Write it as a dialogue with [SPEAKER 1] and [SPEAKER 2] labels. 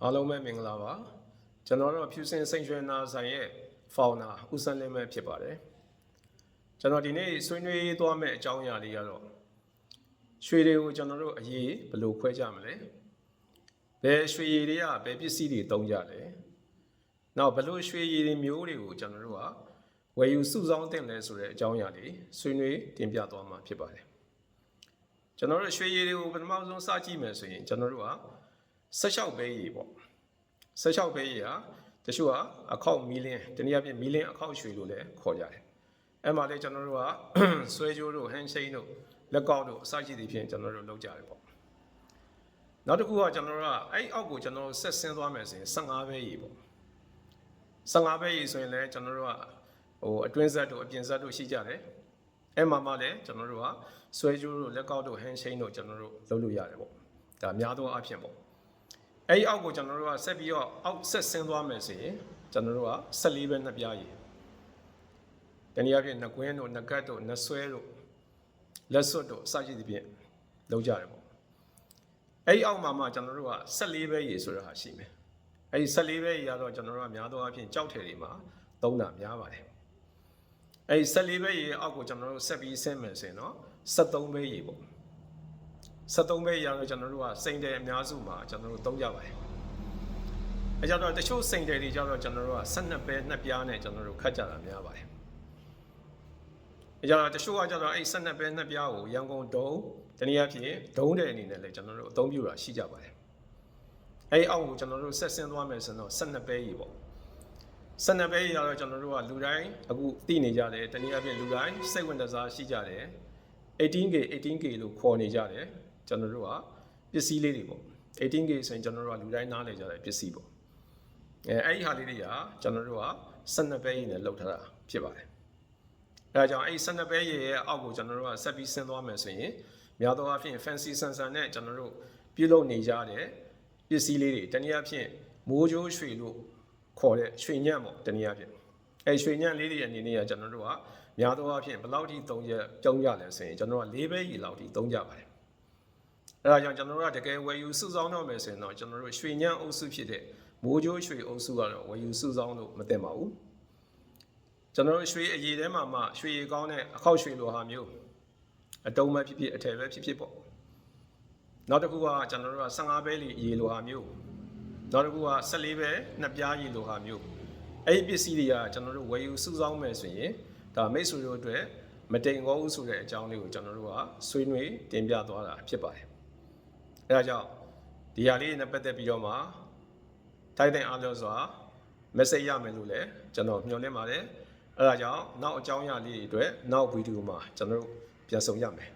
[SPEAKER 1] အားလုံးပဲမင်္ဂလာပါကျွန်တော်တို့ဖြူစင်စိန်ရွှေနာဆိုင်ရဲ့ founder ဦးစန်းလင်းပဲဖြစ်ပါတယ်ကျွန်တော်ဒီနေ့ဆွေးနွေးသွားမယ့်အကြောင်းအရာလေးကတော့ရွှေတွေကိုကျွန်တော်တို့အရေးဘယ်လိုခွဲကြမလဲဘယ်ရွှေရည်တွေကဘယ်ပစ္စည်းတွေသုံးကြလဲနောက်ဘယ်လိုရွှေရည်တွေမျိုးတွေကိုကျွန်တော်တို့ကဝယ်ယူစုဆောင်းသင့်လဲဆိုတဲ့အကြောင်းအရာလေးဆွေးနွေးတင်ပြသွားမှာဖြစ်ပါတယ်ကျွန်တော်တို့ရွှေရည်တွေကိုပထမဆုံးစကြည့်မယ်ဆိုရင်ကျွန်တော်တို့က16ပဲရည်ပေါ့16ပဲရည်ဟာတချို့ကအခောက်မီလင်းတနည်းအားဖြင့်မီလင်းအခောက်ရွှေလို့လည်းခေါ်ကြတယ်အဲ့မှာလေကျွန်တော်တို့ကဆွဲကြိုးတို့ဟန်ရှိန်တို့လက်ကောက်တို့အစရှိသဖြင့်ကျွန်တော်တို့လုပ်ကြတယ်ပေါ့နောက်တစ်ခုကကျွန်တော်တို့ကအဲ့အောက်ကိုကျွန်တော်တို့ဆက်ဆင်းသွားမယ်ဆိုရင်15ပဲရည်ပေါ့15ပဲရည်ဆိုရင်လည်းကျွန်တော်တို့ကအတွင်းဆက်တို့အပြင်ဆက်တို့ရှိကြတယ်အဲ့မှာမှလည်းကျွန်တော်တို့ကဆွဲကြိုးတို့လက်ကောက်တို့ဟန်ရှိန်တို့ကျွန်တော်တို့လုပ်လို့ရတယ်ပေါ့ဒါများသောအားဖြင့်ပေါ့အဲ့ဒီအောက်ကိုကျွန်တော်တို့ကဆက်ပြီးတော့အောက်ဆက်ဆင်းသွားမယ်ဆိုရင်ကျွန်တော်တို့က14ပဲနှစ်ပြားရည်တနည်းအားဖြင့်နှကွင်းတို့နှကတ်တို့နှဆွဲတို့လက်စွပ်တို့အစရှိသဖြင့်လုပ်ကြတယ်ပေါ့အဲ့ဒီအောက်မှာမှကျွန်တော်တို့က14ပဲရည်ဆိုတာရှိမယ်အဲ့ဒီ14ပဲရည်ကတော့ကျွန်တော်တို့ကများသောအားဖြင့်ကြောက်ထည်တွေမှာသုံးတာများပါတယ်အဲ့ဒီ14ပဲရည်အောက်ကိုကျွန်တော်တို့ဆက်ပြီးဆင်းမယ်ဆိုရင်တော့73ပဲရည်ပေါ့73ပဲရတော့ကျွန်တော်တို့ကစိန်တယ်အများစုမှာကျွန်တော်တို့သုံးကြပါတယ်။အဲကြတော့တချို့စိန်တယ်တွေကြတော့ကျွန်တော်တို့က12ပဲနှစ်ပြားနဲ့ကျွန်တော်တို့ခတ်ကြတာများပါတယ်။အဲကြတော့တချို့ကကြတော့အဲ့12ပဲနှစ်ပြားကိုရန်ကုန်ဒုံတနည်းအားဖြင့်ဒုံတဲ့အနေနဲ့လည်းကျွန်တော်တို့အသုံးပြုတာရှိကြပါတယ်။အဲ့အောက်ကိုကျွန်တော်တို့ဆက်ဆင်းသွားမယ်ဆိုတော့12ပဲရပေါ့။12ပဲရတော့ကျွန်တော်တို့ကလူတိုင်းအခုသိနေကြတယ်တနည်းအားဖြင့်လူတိုင်းစိတ်ဝင်စားရှိကြတယ်။ 18K လို့ခေါ်နေကြတယ်ကျွန်တော်တို့ကပစ္စည်းလေးတွေပေါ့ 18K ဆိုရင်ကျွန်တော်တို့ကလူတိုင်းနားလည်ကြတဲ့ပစ္စည်းပေါ့အဲ့ဒီဟာလေးတွေကကျွန်တော်တို့က12ပဲရည်နဲ့လောက်ထားတာဖြစ်ပါတယ်အဲဒါကြောင့်အဲ့12ပဲရည်ရဲ့အောက်ကိုကျွန်တော်တို့ကဆက်ပြီးဆင်းသွားမယ်ဆိုရင်များသောအားဖြင့် fancy ဆန်ဆန်နဲ့ကျွန်တော်တို့ပြုလုပ်နေကြတဲ့ပစ္စည်းလေးတွေတနည်းအားဖြင့်မိုးကြိုးရွှေလို့ခေါ်တဲ့ရွှေညံ့ပေါ့တနည်းအားဖြင့်အဲ့ရွှေညံ့လေးတွေအနေနဲ့ကျွန်တော်တို့ကများသောအားဖြင့်ဘယ်လောက်ထိသုံးကြလဲဆိုရင်ကျွန်တော်က4ပဲရည်လောက်ထိသုံးကြပါတယ်အဲဒါကြောင့်ကျွန်တော်တို့ကတကယ်ဝယ်ယူစုဆောင်းတော့မယ်ဆိုရင်တော့ကျွန်တော်တို့ရွှေညံ့အုပ်စုဖြစ်တဲ့မိုးကြိုးရွှေအုပ်စုကတော့ဝယ်ယူစုဆောင်းလို့မသင့်ပါဘူးကျွန်တော်တို့ရွှေအရည်ထဲမှာမှရွှေရည်ကောင်းတဲ့အခောက်ရွှေလိုဟာမျိုးအတုံးပဲဖြစ်ဖြစ်အထည်ပဲဖြစ်ဖြစ်ပေါ့နောက်တစ်ခုကကျွန်တော်တို့က15ပဲလီအရည်လိုဟာမျိုးနောက်တစ်ခုက14ပဲနှစ်ပြားရည်လိုဟာမျိုးအဲ့ဒီပစ္စည်းတွေကကျွန်တော်တို့ဝယ်ယူစုဆောင်းမယ်ဆိုရင်ဒါမိတ်ဆွေတို့အတွက်မတိမ်ကောဘူးဆိုတဲ့အကြောင်းလေးကိုကျွန်တော်တို့ကဆွေးနွေးတင်ပြသွားတာဖြစ်ပါတယ်အဲဒါကြောင့်ဒီဟာလေးနဲ့ပတ်သက်ပြီးတော့မှထိုက်တဲ့အားလို့ဆိုတာ message ရမယ်လို့လည်းကျွန်တော်ညွှန်နေပါတယ်အဲဒါကြောင့်နောက်အကြောင်းအရာလေးတွေအတွက်နောက်ဗီဒီယိုမှာကျွန်တော်တို့ပြန်ဆုံရမယ်